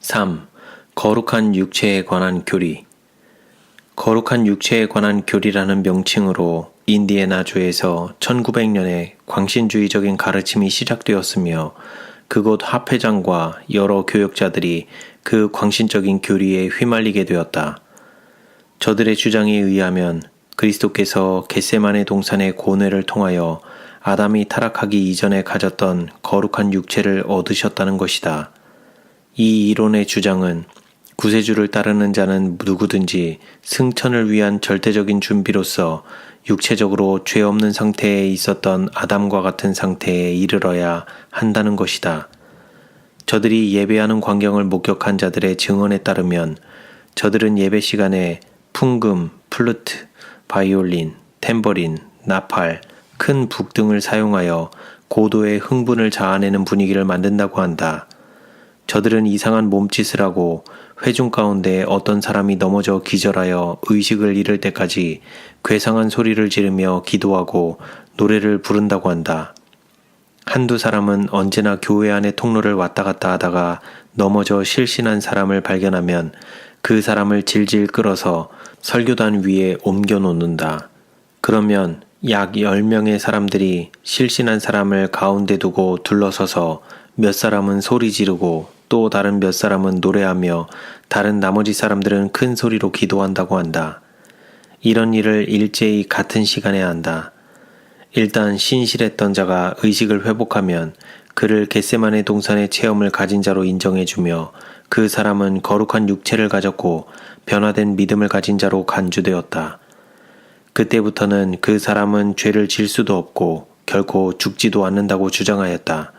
3. 거룩한 육체에 관한 교리. 거룩한 육체에 관한 교리라는 명칭으로 인디애나주에서 1900년에 광신주의적인 가르침이 시작되었으며 그곳 합회장과 여러 교역자들이 그 광신적인 교리에 휘말리게 되었다. 저들의 주장에 의하면 그리스도께서 겟세마네 동산의 고뇌를 통하여 아담이 타락하기 이전에 가졌던 거룩한 육체를 얻으셨다는 것이다. 이 이론의 주장은 구세주를 따르는 자는 누구든지 승천을 위한 절대적인 준비로서 육체적으로 죄 없는 상태에 있었던 아담과 같은 상태에 이르러야 한다는 것이다. 저들이 예배하는 광경을 목격한 자들의 증언에 따르면 저들은 예배 시간에 풍금, 플루트, 바이올린, 탬버린, 나팔, 큰 북 등을 사용하여 고도의 흥분을 자아내는 분위기를 만든다고 한다. 저들은 이상한 몸짓을 하고 회중 가운데 어떤 사람이 넘어져 기절하여 의식을 잃을 때까지 괴상한 소리를 지르며 기도하고 노래를 부른다고 한다. 한두 사람은 언제나 교회 안의 통로를 왔다 갔다 하다가 넘어져 실신한 사람을 발견하면 그 사람을 질질 끌어서 설교단 위에 옮겨 놓는다. 그러면 약 10명의 사람들이 실신한 사람을 가운데 두고 둘러서서 몇 사람은 소리 지르고 또 다른 몇 사람은 노래하며 다른 나머지 사람들은 큰 소리로 기도한다고 한다. 이런 일을 일제히 같은 시간에 한다. 일단 신실했던 자가 의식을 회복하면 그를 겟세마네 동산의 체험을 가진 자로 인정해주며 그 사람은 거룩한 육체를 가졌고 변화된 믿음을 가진 자로 간주되었다. 그때부터는 그 사람은 죄를 질 수도 없고 결코 죽지도 않는다고 주장하였다.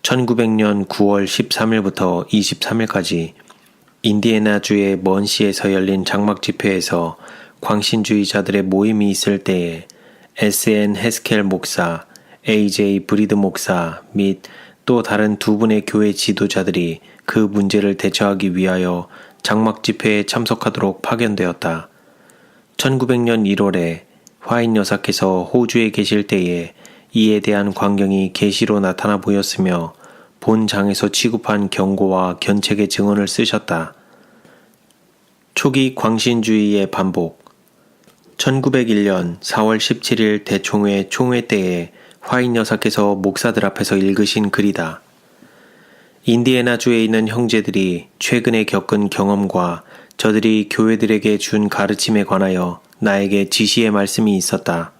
1900년 9월 13일부터 23일까지 인디애나주의 먼시에서 열린 장막 집회에서 광신주의자들의 모임이 있을 때에 S.N. 헤스켈 목사, A.J. 브리드 목사 및 또 다른 두 분의 교회 지도자들이 그 문제를 대처하기 위하여 장막 집회에 참석하도록 파견되었다. 1900년 1월에 화인 여사께서 호주에 계실 때에 이에 대한 광경이 계시로 나타나 보였으며 본 장에서 취급한 경고와 견책의 증언을 쓰셨다. 초기 광신주의의 반복. 1901년 4월 17일 대총회 총회 때에 화인 여사께서 목사들 앞에서 읽으신 글이다. 인디애나주에 있는 형제들이 최근에 겪은 경험과 저들이 교회들에게 준 가르침에 관하여 나에게 지시의 말씀이 있었다.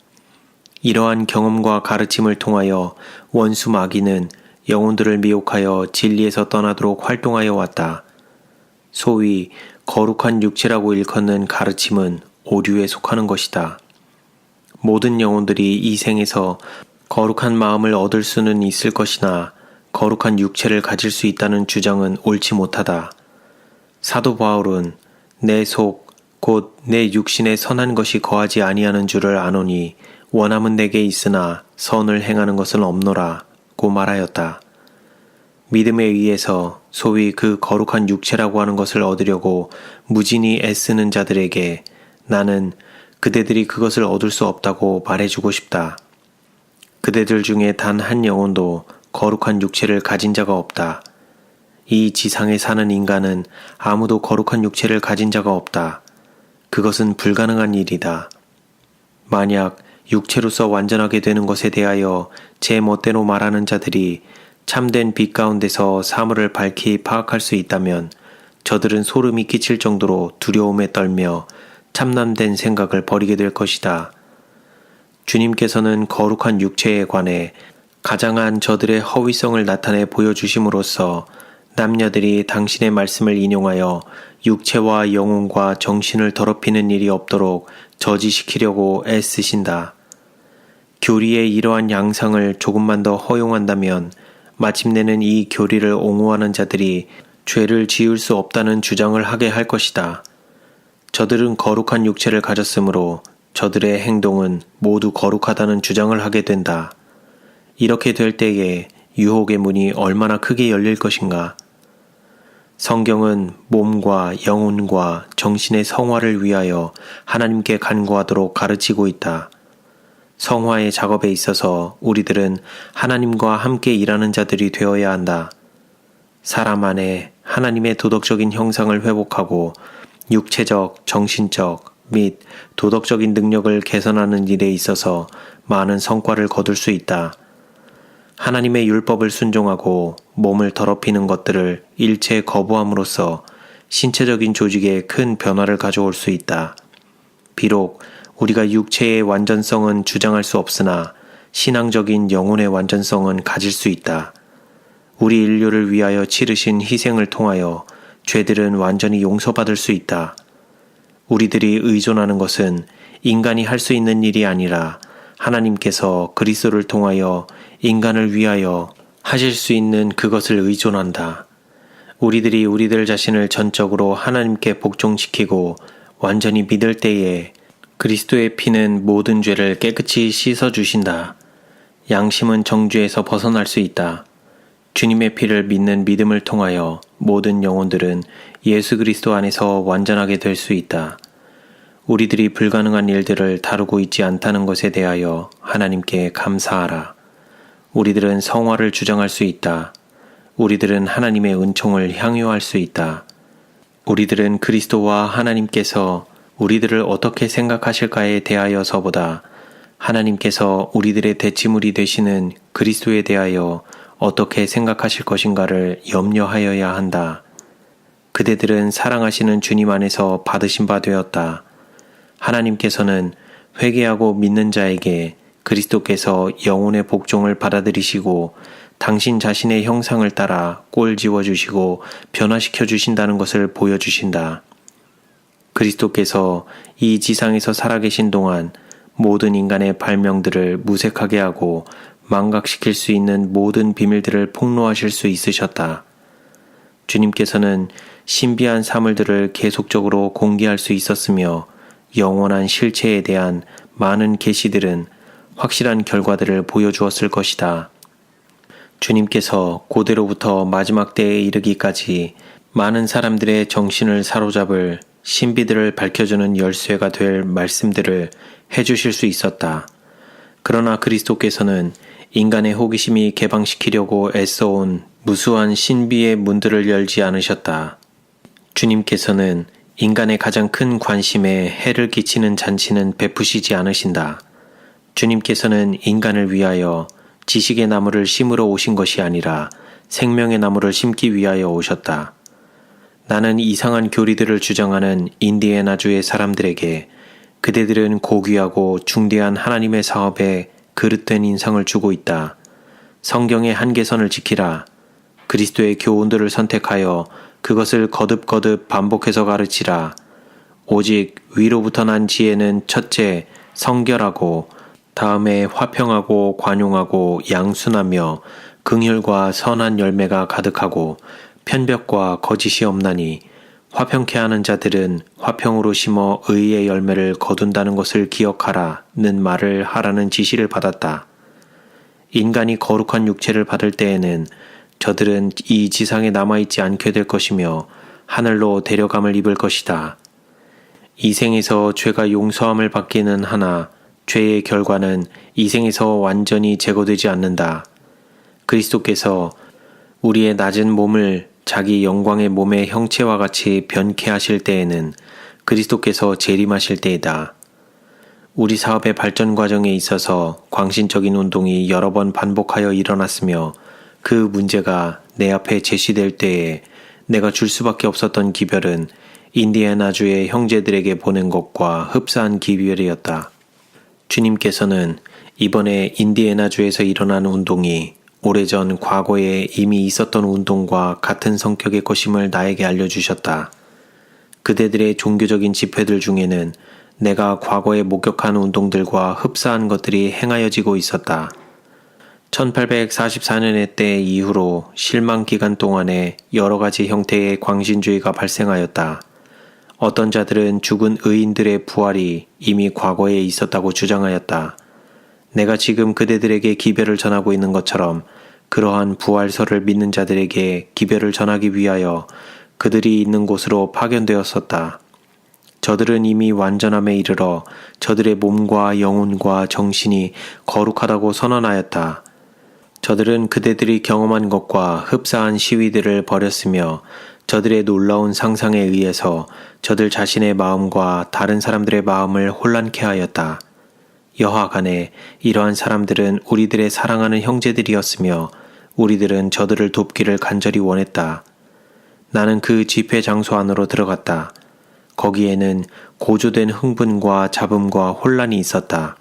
이러한 경험과 가르침을 통하여 원수 마귀는 영혼들을 미혹하여 진리에서 떠나도록 활동하여 왔다. 소위 거룩한 육체라고 일컫는 가르침은 오류에 속하는 것이다. 모든 영혼들이 이 생에서 거룩한 마음을 얻을 수는 있을 것이나 거룩한 육체를 가질 수 있다는 주장은 옳지 못하다. 사도 바울은 내 속 곧 내 육신에 선한 것이 거하지 아니하는 줄을 아노니 원함은 내게 있으나 선을 행하는 것은 없노라 고 말하였다. 믿음에 의해서 소위 그 거룩한 육체라고 하는 것을 얻으려고 무진히 애쓰는 자들에게 나는 그대들이 그것을 얻을 수 없다고 말해주고 싶다. 그대들 중에 단 한 영혼도 거룩한 육체를 가진 자가 없다. 이 지상에 사는 인간은 아무도 거룩한 육체를 가진 자가 없다. 그것은 불가능한 일이다. 만약 육체로서 완전하게 되는 것에 대하여 제 멋대로 말하는 자들이 참된 빛 가운데서 사물을 밝히 파악할 수 있다면 저들은 소름이 끼칠 정도로 두려움에 떨며 참남된 생각을 버리게 될 것이다. 주님께서는 거룩한 육체에 관해 가장한 저들의 허위성을 나타내 보여주심으로써 남녀들이 당신의 말씀을 인용하여 육체와 영혼과 정신을 더럽히는 일이 없도록 저지시키려고 애쓰신다. 교리의 이러한 양상을 조금만 더 허용한다면 마침내는 이 교리를 옹호하는 자들이 죄를 지을 수 없다는 주장을 하게 할 것이다. 저들은 거룩한 육체를 가졌으므로 저들의 행동은 모두 거룩하다는 주장을 하게 된다. 이렇게 될 때에 유혹의 문이 얼마나 크게 열릴 것인가. 성경은 몸과 영혼과 정신의 성화를 위하여 하나님께 간구하도록 가르치고 있다. 성화의 작업에 있어서 우리들은 하나님과 함께 일하는 자들이 되어야 한다. 사람 안에 하나님의 도덕적인 형상을 회복하고 육체적, 정신적 및 도덕적인 능력을 개선하는 일에 있어서 많은 성과를 거둘 수 있다. 하나님의 율법을 순종하고 몸을 더럽히는 것들을 일체 거부함으로써 신체적인 조직에 큰 변화를 가져올 수 있다. 비록 우리가 육체의 완전성은 주장할 수 없으나 신앙적인 영혼의 완전성은 가질 수 있다. 우리 인류를 위하여 치르신 희생을 통하여 죄들은 완전히 용서받을 수 있다. 우리들이 의존하는 것은 인간이 할 수 있는 일이 아니라 하나님께서 그리스도를 통하여 인간을 위하여 하실 수 있는 그것을 의존한다. 우리들이 우리들 자신을 전적으로 하나님께 복종시키고 완전히 믿을 때에 그리스도의 피는 모든 죄를 깨끗이 씻어주신다. 양심은 정죄에서 벗어날 수 있다. 주님의 피를 믿는 믿음을 통하여 모든 영혼들은 예수 그리스도 안에서 완전하게 될 수 있다. 우리들이 불가능한 일들을 다루고 있지 않다는 것에 대하여 하나님께 감사하라. 우리들은 성화를 주장할 수 있다. 우리들은 하나님의 은총을 향유할 수 있다. 우리들은 그리스도와 하나님께서 우리들을 어떻게 생각하실까에 대하여서보다 하나님께서 우리들의 대치물이 되시는 그리스도에 대하여 어떻게 생각하실 것인가를 염려하여야 한다. 그대들은 사랑하시는 주님 안에서 받으신 바 되었다. 하나님께서는 회개하고 믿는 자에게 그리스도께서 영혼의 복종을 받아들이시고 당신 자신의 형상을 따라 꼴 지워주시고 변화시켜 주신다는 것을 보여주신다. 그리스도께서 이 지상에서 살아계신 동안 모든 인간의 발명들을 무색하게 하고 망각시킬 수 있는 모든 비밀들을 폭로하실 수 있으셨다. 주님께서는 신비한 사물들을 계속적으로 공개할 수 있었으며 영원한 실체에 대한 많은 계시들은 확실한 결과들을 보여주었을 것이다. 주님께서 고대로부터 마지막 때에 이르기까지 많은 사람들의 정신을 사로잡을 신비들을 밝혀주는 열쇠가 될 말씀들을 해주실 수 있었다. 그러나 그리스도께서는 인간의 호기심이 개방시키려고 애써온 무수한 신비의 문들을 열지 않으셨다. 주님께서는 인간의 가장 큰 관심에 해를 끼치는 잔치는 베푸시지 않으신다. 주님께서는 인간을 위하여 지식의 나무를 심으러 오신 것이 아니라 생명의 나무를 심기 위하여 오셨다. 나는 이상한 교리들을 주장하는 인디애나주의 사람들에게 그대들은 고귀하고 중대한 하나님의 사업에 그릇된 인상을 주고 있다. 성경의 한계선을 지키라. 그리스도의 교훈들을 선택하여 그것을 거듭거듭 반복해서 가르치라. 오직 위로부터 난 지혜는 첫째 성결하고 다음에 화평하고 관용하고 양순하며 긍휼과 선한 열매가 가득하고 편벽과 거짓이 없나니 화평케 하는 자들은 화평으로 심어 의의 열매를 거둔다는 것을 기억하라는 말을 하라는 지시를 받았다. 인간이 거룩한 육체를 받을 때에는 저들은 이 지상에 남아있지 않게 될 것이며 하늘로 데려감을 입을 것이다. 이 생에서 죄가 용서함을 받기는 하나 죄의 결과는 이 생에서 완전히 제거되지 않는다. 그리스도께서 우리의 낮은 몸을 자기 영광의 몸의 형체와 같이 변케 하실 때에는 그리스도께서 재림하실 때이다. 우리 사업의 발전 과정에 있어서 광신적인 운동이 여러 번 반복하여 일어났으며 그 문제가 내 앞에 제시될 때에 내가 줄 수밖에 없었던 기별은 인디애나주의 형제들에게 보낸 것과 흡사한 기별이었다. 주님께서는 이번에 인디애나주에서 일어난 운동이 오래전 과거에 이미 있었던 운동과 같은 성격의 것임을 나에게 알려주셨다. 그대들의 종교적인 집회들 중에는 내가 과거에 목격한 운동들과 흡사한 것들이 행하여지고 있었다. 1844년의 때 이후로 실망 기간 동안에 여러 가지 형태의 광신주의가 발생하였다. 어떤 자들은 죽은 의인들의 부활이 이미 과거에 있었다고 주장하였다. 내가 지금 그대들에게 기별을 전하고 있는 것처럼 그러한 부활설을 믿는 자들에게 기별을 전하기 위하여 그들이 있는 곳으로 파견되었었다. 저들은 이미 완전함에 이르러 저들의 몸과 영혼과 정신이 거룩하다고 선언하였다. 저들은 그대들이 경험한 것과 흡사한 시위들을 벌였으며 저들의 놀라운 상상에 의해서 저들 자신의 마음과 다른 사람들의 마음을 혼란케 하였다. 여하간에 이러한 사람들은 우리들의 사랑하는 형제들이었으며 우리들은 저들을 돕기를 간절히 원했다. 나는 그 집회 장소 안으로 들어갔다. 거기에는 고조된 흥분과 잡음과 혼란이 있었다.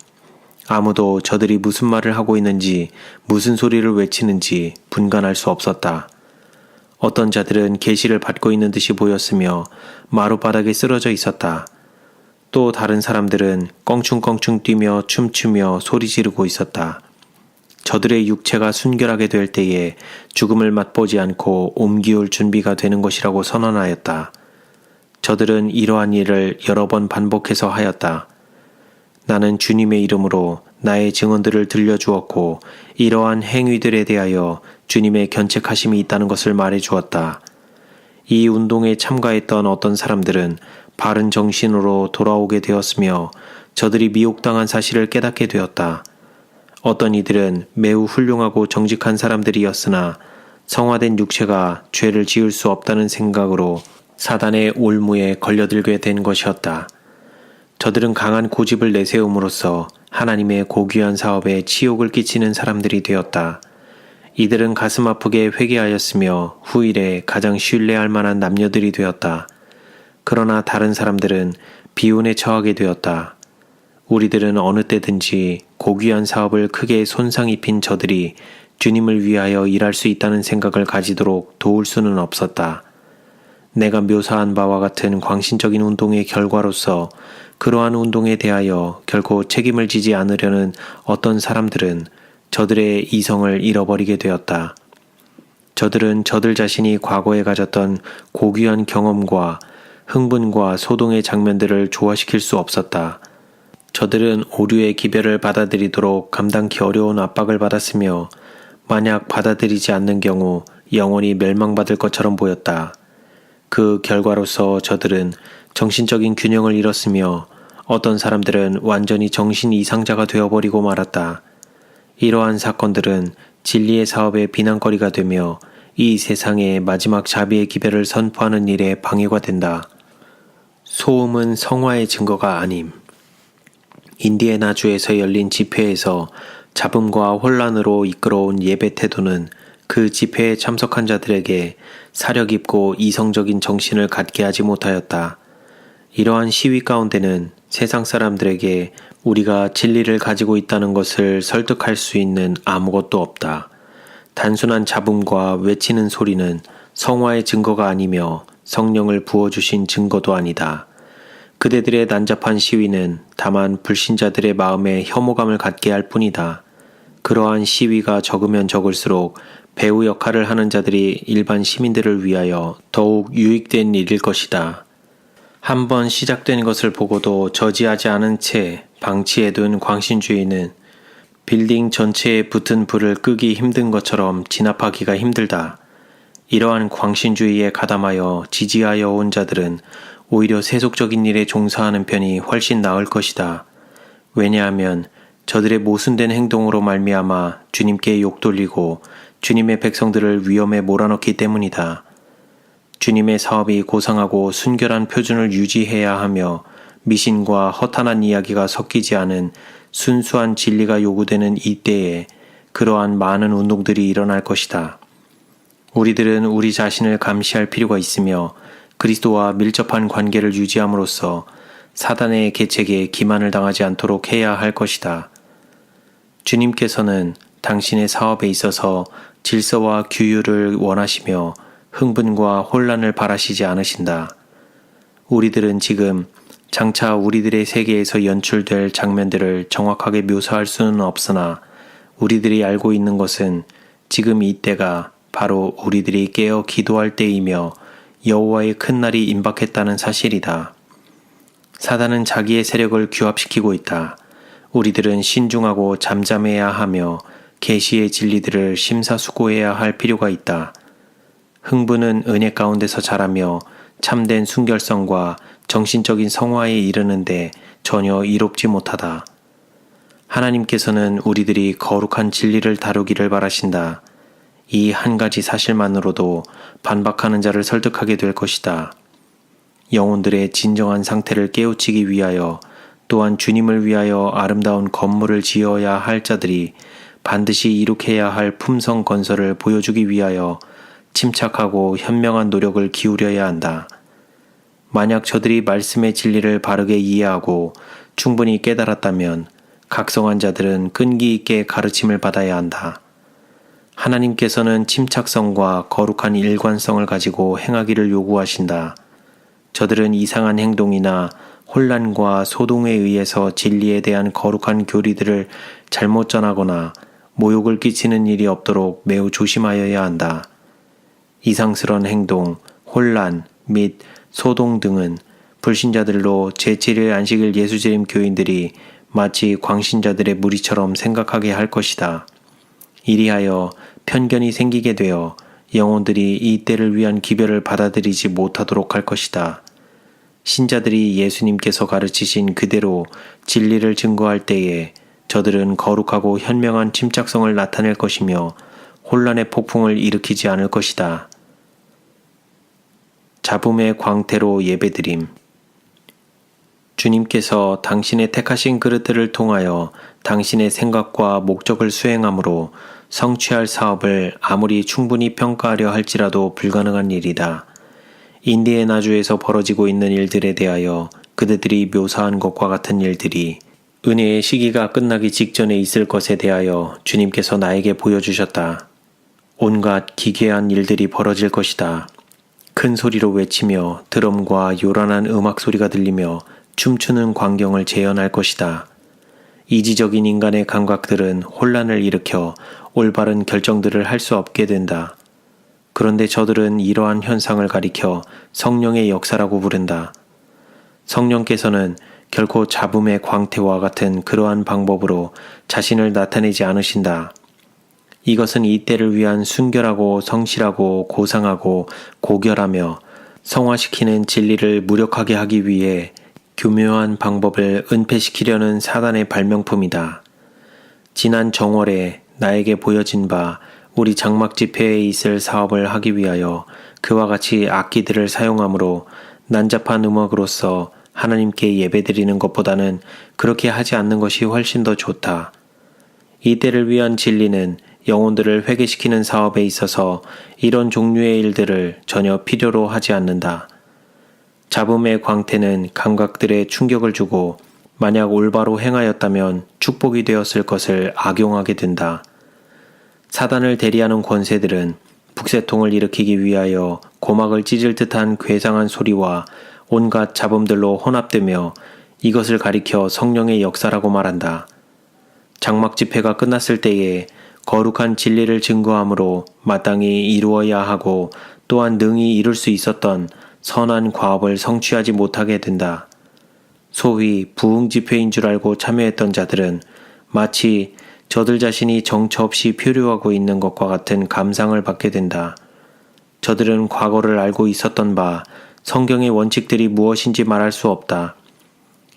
아무도 저들이 무슨 말을 하고 있는지, 무슨 소리를 외치는지 분간할 수 없었다. 어떤 자들은 계시를 받고 있는 듯이 보였으며 마룻바닥에 쓰러져 있었다. 또 다른 사람들은 껑충껑충 뛰며 춤추며 소리 지르고 있었다. 저들의 육체가 순결하게 될 때에 죽음을 맛보지 않고 옮기올 준비가 되는 것이라고 선언하였다. 저들은 이러한 일을 여러 번 반복해서 하였다. 나는 주님의 이름으로 나의 증언들을 들려주었고 이러한 행위들에 대하여 주님의 견책하심이 있다는 것을 말해주었다. 이 운동에 참가했던 어떤 사람들은 바른 정신으로 돌아오게 되었으며 저들이 미혹당한 사실을 깨닫게 되었다. 어떤 이들은 매우 훌륭하고 정직한 사람들이었으나 성화된 육체가 죄를 지을 수 없다는 생각으로 사단의 올무에 걸려들게 된 것이었다. 저들은 강한 고집을 내세움으로써 하나님의 고귀한 사업에 치욕을 끼치는 사람들이 되었다. 이들은 가슴 아프게 회개하였으며 후일에 가장 신뢰할 만한 남녀들이 되었다. 그러나 다른 사람들은 비운에 처하게 되었다. 우리들은 어느 때든지 고귀한 사업을 크게 손상 입힌 저들이 주님을 위하여 일할 수 있다는 생각을 가지도록 도울 수는 없었다. 내가 묘사한 바와 같은 광신적인 운동의 결과로서 그러한 운동에 대하여 결코 책임을 지지 않으려는 어떤 사람들은 저들의 이성을 잃어버리게 되었다. 저들은 저들 자신이 과거에 가졌던 고귀한 경험과 흥분과 소동의 장면들을 조화시킬 수 없었다. 저들은 오류의 기별을 받아들이도록 감당기 어려운 압박을 받았으며 만약 받아들이지 않는 경우 영원히 멸망받을 것처럼 보였다. 그 결과로서 저들은 정신적인 균형을 잃었으며 어떤 사람들은 완전히 정신 이상자가 되어버리고 말았다. 이러한 사건들은 진리의 사업의 비난거리가 되며 이 세상의 마지막 자비의 기별을 선포하는 일에 방해가 된다. 소음은 성화의 증거가 아님. 인디애나주에서 열린 집회에서 잡음과 혼란으로 이끌어온 예배 태도는 그 집회에 참석한 자들에게 사려 깊고 이성적인 정신을 갖게 하지 못하였다. 이러한 시위 가운데는 세상 사람들에게 우리가 진리를 가지고 있다는 것을 설득할 수 있는 아무것도 없다. 단순한 잡음과 외치는 소리는 성화의 증거가 아니며 성령을 부어주신 증거도 아니다. 그대들의 난잡한 시위는 다만 불신자들의 마음에 혐오감을 갖게 할 뿐이다. 그러한 시위가 적으면 적을수록 배후 역할을 하는 자들이 일반 시민들을 위하여 더욱 유익된 일일 것이다. 한번 시작된 것을 보고도 저지하지 않은 채 방치해둔 광신주의는 빌딩 전체에 붙은 불을 끄기 힘든 것처럼 진압하기가 힘들다. 이러한 광신주의에 가담하여 지지하여 온 자들은 오히려 세속적인 일에 종사하는 편이 훨씬 나을 것이다. 왜냐하면 저들의 모순된 행동으로 말미암아 주님께 욕돌리고 주님의 백성들을 위험에 몰아넣기 때문이다. 주님의 사업이 고상하고 순결한 표준을 유지해야 하며 미신과 허탄한 이야기가 섞이지 않은 순수한 진리가 요구되는 이때에 그러한 많은 운동들이 일어날 것이다. 우리들은 우리 자신을 감시할 필요가 있으며 그리스도와 밀접한 관계를 유지함으로써 사단의 계책에 기만을 당하지 않도록 해야 할 것이다. 주님께서는 당신의 사업에 있어서 질서와 규율을 원하시며 흥분과 혼란을 바라시지 않으신다. 우리들은 지금 장차 우리들의 세계에서 연출될 장면들을 정확하게 묘사할 수는 없으나 우리들이 알고 있는 것은 지금 이때가 바로 우리들이 깨어 기도할 때이며 여호와의 큰 날이 임박했다는 사실이다. 사단은 자기의 세력을 규합시키고 있다. 우리들은 신중하고 잠잠해야 하며 계시의 진리들을 심사숙고해야 할 필요가 있다. 흥분은 은혜 가운데서 자라며 참된 순결성과 정신적인 성화에 이르는데 전혀 이롭지 못하다. 하나님께서는 우리들이 거룩한 진리를 다루기를 바라신다. 이 한 가지 사실만으로도 반박하는 자를 설득하게 될 것이다. 영혼들의 진정한 상태를 깨우치기 위하여 또한 주님을 위하여 아름다운 건물을 지어야 할 자들이 반드시 이룩해야 할 품성 건설을 보여주기 위하여 침착하고 현명한 노력을 기울여야 한다. 만약 저들이 말씀의 진리를 바르게 이해하고 충분히 깨달았다면 각성한 자들은 끈기 있게 가르침을 받아야 한다. 하나님께서는 침착성과 거룩한 일관성을 가지고 행하기를 요구하신다. 저들은 이상한 행동이나 혼란과 소동에 의해서 진리에 대한 거룩한 교리들을 잘못 전하거나 모욕을 끼치는 일이 없도록 매우 조심하여야 한다. 이상스러운 행동, 혼란 및 소동 등은 불신자들로 제7일 안식일 예수재림 교인들이 마치 광신자들의 무리처럼 생각하게 할 것이다. 이리하여 편견이 생기게 되어 영혼들이 이 때를 위한 기별을 받아들이지 못하도록 할 것이다. 신자들이 예수님께서 가르치신 그대로 진리를 증거할 때에 저들은 거룩하고 현명한 침착성을 나타낼 것이며 혼란의 폭풍을 일으키지 않을 것이다. 잡음의 광태로 예배드림. 주님께서 당신의 택하신 그릇들을 통하여 당신의 생각과 목적을 수행함으로 성취할 사업을 아무리 충분히 평가하려 할지라도 불가능한 일이다. 인디애나주에서 벌어지고 있는 일들에 대하여 그대들이 묘사한 것과 같은 일들이 은혜의 시기가 끝나기 직전에 있을 것에 대하여 주님께서 나에게 보여주셨다. 온갖 기괴한 일들이 벌어질 것이다. 큰 소리로 외치며 드럼과 요란한 음악 소리가 들리며 춤추는 광경을 재현할 것이다. 이지적인 인간의 감각들은 혼란을 일으켜 올바른 결정들을 할 수 없게 된다. 그런데 저들은 이러한 현상을 가리켜 성령의 역사라고 부른다. 성령께서는 결코 잡음의 광태와 같은 그러한 방법으로 자신을 나타내지 않으신다. 이것은 이 때를 위한 순결하고 성실하고 고상하고 고결하며 성화시키는 진리를 무력하게 하기 위해 교묘한 방법을 은폐시키려는 사단의 발명품이다. 지난 정월에 나에게 보여진 바 우리 장막 집회에 있을 사업을 하기 위하여 그와 같이 악기들을 사용함으로 난잡한 음악으로서 하나님께 예배드리는 것보다는 그렇게 하지 않는 것이 훨씬 더 좋다. 이 때를 위한 진리는 영혼들을 회개시키는 사업에 있어서 이런 종류의 일들을 전혀 필요로 하지 않는다. 잡음의 광태는 감각들에 충격을 주고 만약 올바로 행하였다면 축복이 되었을 것을 악용하게 된다. 사단을 대리하는 권세들은 북새통을 일으키기 위하여 고막을 찢을 듯한 괴상한 소리와 온갖 잡음들로 혼합되며 이것을 가리켜 성령의 역사라고 말한다. 장막 집회가 끝났을 때에 거룩한 진리를 증거함으로 마땅히 이루어야 하고 또한 능히 이룰 수 있었던 선한 과업을 성취하지 못하게 된다. 소위 부흥 집회인 줄 알고 참여했던 자들은 마치 저들 자신이 정처 없이 표류하고 있는 것과 같은 감상을 받게 된다. 저들은 과거를 알고 있었던 바 성경의 원칙들이 무엇인지 말할 수 없다.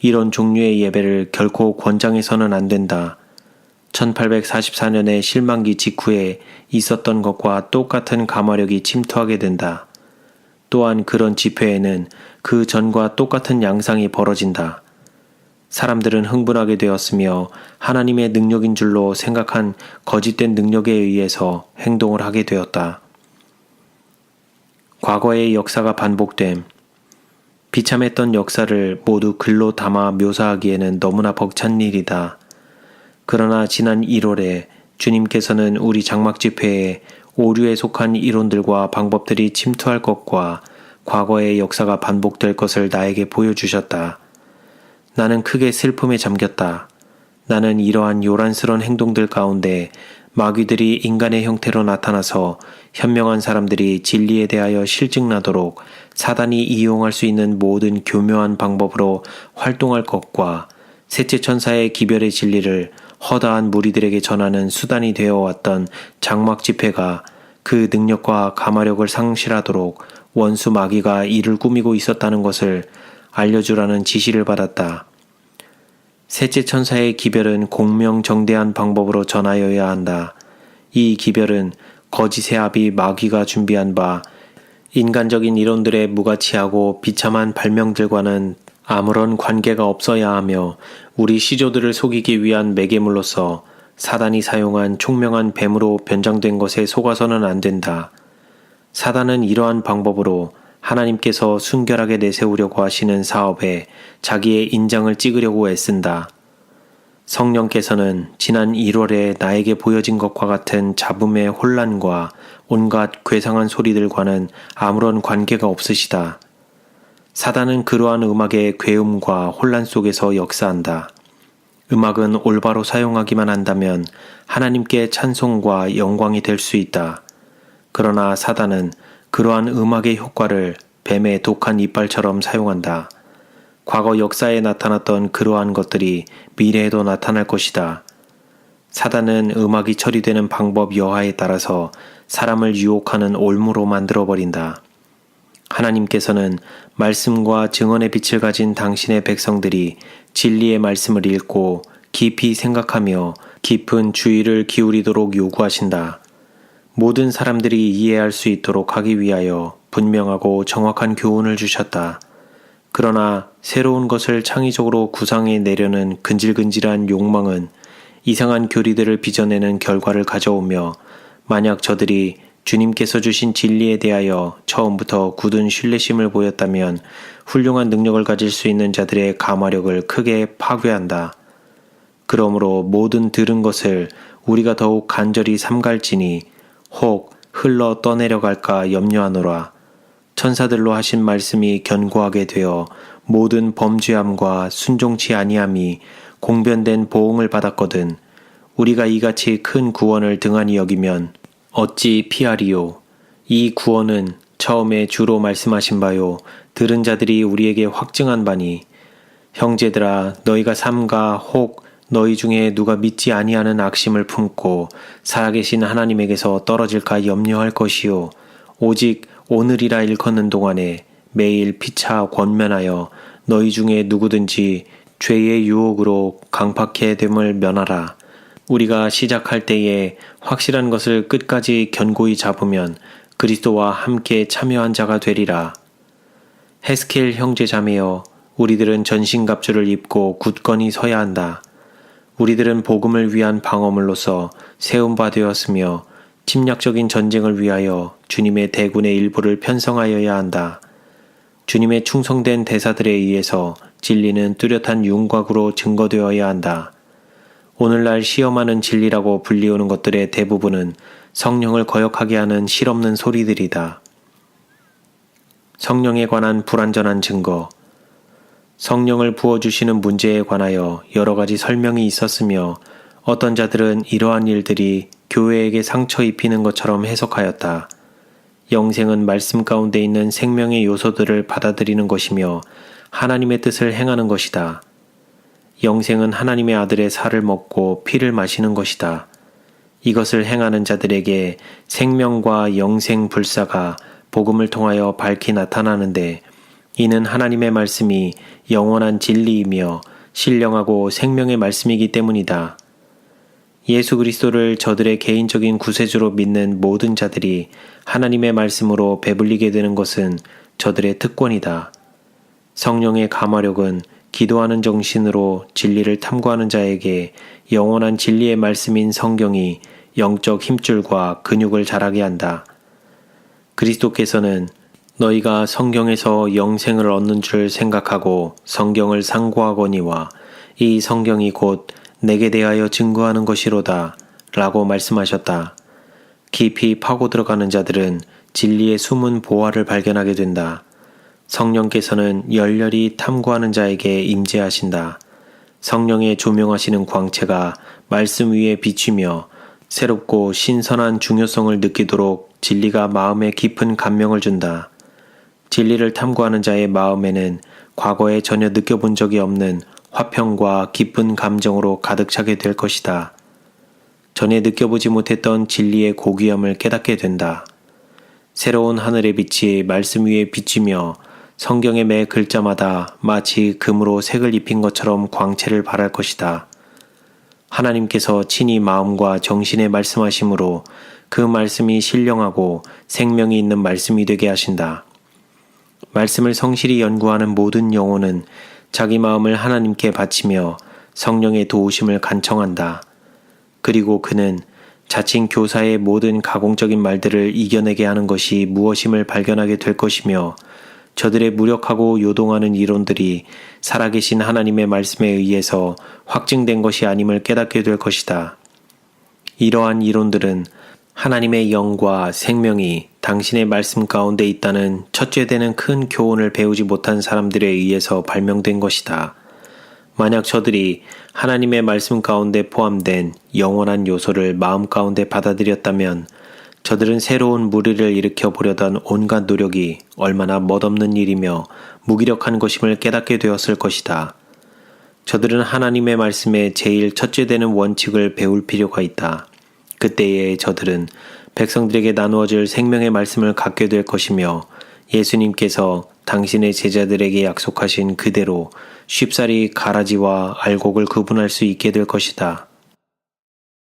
이런 종류의 예배를 결코 권장해서는 안 된다. 1844년의 실망기 직후에 있었던 것과 똑같은 감화력이 침투하게 된다. 또한 그런 집회에는 그 전과 똑같은 양상이 벌어진다. 사람들은 흥분하게 되었으며 하나님의 능력인 줄로 생각한 거짓된 능력에 의해서 행동을 하게 되었다. 과거의 역사가 반복됨. 비참했던 역사를 모두 글로 담아 묘사하기에는 너무나 벅찬 일이다. 그러나 지난 1월에 주님께서는 우리 장막 집회에 오류에 속한 이론들과 방법들이 침투할 것과 과거의 역사가 반복될 것을 나에게 보여주셨다. 나는 크게 슬픔에 잠겼다. 나는 이러한 요란스러운 행동들 가운데 마귀들이 인간의 형태로 나타나서 현명한 사람들이 진리에 대하여 실증나도록 사단이 이용할 수 있는 모든 교묘한 방법으로 활동할 것과 셋째 천사의 기별의 진리를 허다한 무리들에게 전하는 수단이 되어왔던 장막 집회가 그 능력과 감화력을 상실하도록 원수 마귀가 이를 꾸미고 있었다는 것을 알려주라는 지시를 받았다. 셋째 천사의 기별은 공명정대한 방법으로 전하여야 한다. 이 기별은 거짓의 아비 마귀가 준비한 바 인간적인 이론들의 무가치하고 비참한 발명들과는 아무런 관계가 없어야 하며 우리 시조들을 속이기 위한 매개물로서 사단이 사용한 총명한 뱀으로 변장된 것에 속아서는 안 된다. 사단은 이러한 방법으로 하나님께서 순결하게 내세우려고 하시는 사업에 자기의 인장을 찍으려고 애쓴다. 성령께서는 지난 1월에 나에게 보여진 것과 같은 잡음의 혼란과 온갖 괴상한 소리들과는 아무런 관계가 없으시다. 사단은 그러한 음악의 괴음과 혼란 속에서 역사한다. 음악은 올바로 사용하기만 한다면 하나님께 찬송과 영광이 될 수 있다. 그러나 사단은 그러한 음악의 효과를 뱀의 독한 이빨처럼 사용한다. 과거 역사에 나타났던 그러한 것들이 미래에도 나타날 것이다. 사단은 음악이 처리되는 방법 여하에 따라서 사람을 유혹하는 올무로 만들어버린다. 하나님께서는 말씀과 증언의 빛을 가진 당신의 백성들이 진리의 말씀을 읽고 깊이 생각하며 깊은 주의를 기울이도록 요구하신다. 모든 사람들이 이해할 수 있도록 하기 위하여 분명하고 정확한 교훈을 주셨다. 그러나 새로운 것을 창의적으로 구상해 내려는 근질근질한 욕망은 이상한 교리들을 빚어내는 결과를 가져오며 만약 저들이 주님께서 주신 진리에 대하여 처음부터 굳은 신뢰심을 보였다면 훌륭한 능력을 가질 수 있는 자들의 감화력을 크게 파괴한다. 그러므로 모든 들은 것을 우리가 더욱 간절히 삼갈지니 혹 흘러 떠내려갈까 염려하노라. 천사들로 하신 말씀이 견고하게 되어 모든 범죄함과 순종치 아니함이 공변된 보응을 받았거든. 우리가 이같이 큰 구원을 등한히 여기면 어찌 피하리요. 이 구원은 처음에 주로 말씀하신 바요 들은 자들이 우리에게 확증한 바니 형제들아 너희가 삼가 혹 너희 중에 누가 믿지 아니하는 악심을 품고 살아계신 하나님에게서 떨어질까 염려할 것이요 오직 오늘이라 일컫는 동안에 매일 피차 권면하여 너희 중에 누구든지 죄의 유혹으로 강팍해 됨을 면하라. 우리가 시작할 때에 확실한 것을 끝까지 견고히 잡으면 그리스도와 함께 참여한 자가 되리라. 헤스켈 형제 자매여, 우리들은 전신갑주를 입고 굳건히 서야 한다. 우리들은 복음을 위한 방어물로서 세운 바 되었으며 침략적인 전쟁을 위하여 주님의 대군의 일부를 편성하여야 한다. 주님의 충성된 대사들에 의해서 진리는 뚜렷한 윤곽으로 증거되어야 한다. 오늘날 시험하는 진리라고 불리우는 것들의 대부분은 성령을 거역하게 하는 실없는 소리들이다. 성령에 관한 불완전한 증거. 성령을 부어주시는 문제에 관하여 여러 가지 설명이 있었으며 어떤 자들은 이러한 일들이 교회에게 상처 입히는 것처럼 해석하였다. 영생은 말씀 가운데 있는 생명의 요소들을 받아들이는 것이며 하나님의 뜻을 행하는 것이다. 영생은 하나님의 아들의 살을 먹고 피를 마시는 것이다. 이것을 행하는 자들에게 생명과 영생 불사가 복음을 통하여 밝히 나타나는데 이는 하나님의 말씀이 영원한 진리이며 신령하고 생명의 말씀이기 때문이다. 예수 그리스도를 저들의 개인적인 구세주로 믿는 모든 자들이 하나님의 말씀으로 배불리게 되는 것은 저들의 특권이다. 성령의 감화력은 기도하는 정신으로 진리를 탐구하는 자에게 영원한 진리의 말씀인 성경이 영적 힘줄과 근육을 자라게 한다. 그리스도께서는 너희가 성경에서 영생을 얻는 줄 생각하고 성경을 상고하거니와 이 성경이 곧 내게 대하여 증거하는 것이로다 라고 말씀하셨다. 깊이 파고 들어가는 자들은 진리의 숨은 보화를 발견하게 된다. 성령께서는 열렬히 탐구하는 자에게 임재하신다. 성령의 조명하시는 광채가 말씀 위에 비추며 새롭고 신선한 중요성을 느끼도록 진리가 마음에 깊은 감명을 준다. 진리를 탐구하는 자의 마음에는 과거에 전혀 느껴본 적이 없는 화평과 기쁜 감정으로 가득 차게 될 것이다. 전에 느껴보지 못했던 진리의 고귀함을 깨닫게 된다. 새로운 하늘의 빛이 말씀 위에 비치며 성경의 매 글자마다 마치 금으로 색을 입힌 것처럼 광채를 발할 것이다. 하나님께서 친히 마음과 정신에 말씀하심으로 그 말씀이 신령하고 생명이 있는 말씀이 되게 하신다. 말씀을 성실히 연구하는 모든 영혼은 자기 마음을 하나님께 바치며 성령의 도우심을 간청한다. 그리고 그는 자칭 교사의 모든 가공적인 말들을 이겨내게 하는 것이 무엇임을 발견하게 될 것이며 저들의 무력하고 요동하는 이론들이 살아계신 하나님의 말씀에 의해서 확증된 것이 아님을 깨닫게 될 것이다. 이러한 이론들은 하나님의 영과 생명이 당신의 말씀 가운데 있다는 첫째 되는 큰 교훈을 배우지 못한 사람들에 의해서 발명된 것이다. 만약 저들이 하나님의 말씀 가운데 포함된 영원한 요소를 마음 가운데 받아들였다면 저들은 새로운 무리를 일으켜 보려던 온갖 노력이 얼마나 멋없는 일이며 무기력한 것임을 깨닫게 되었을 것이다. 저들은 하나님의 말씀의 제일 첫째 되는 원칙을 배울 필요가 있다. 그때에 저들은 백성들에게 나누어질 생명의 말씀을 갖게 될 것이며 예수님께서 당신의 제자들에게 약속하신 그대로 쉽사리 가라지와 알곡을 구분할 수 있게 될 것이다.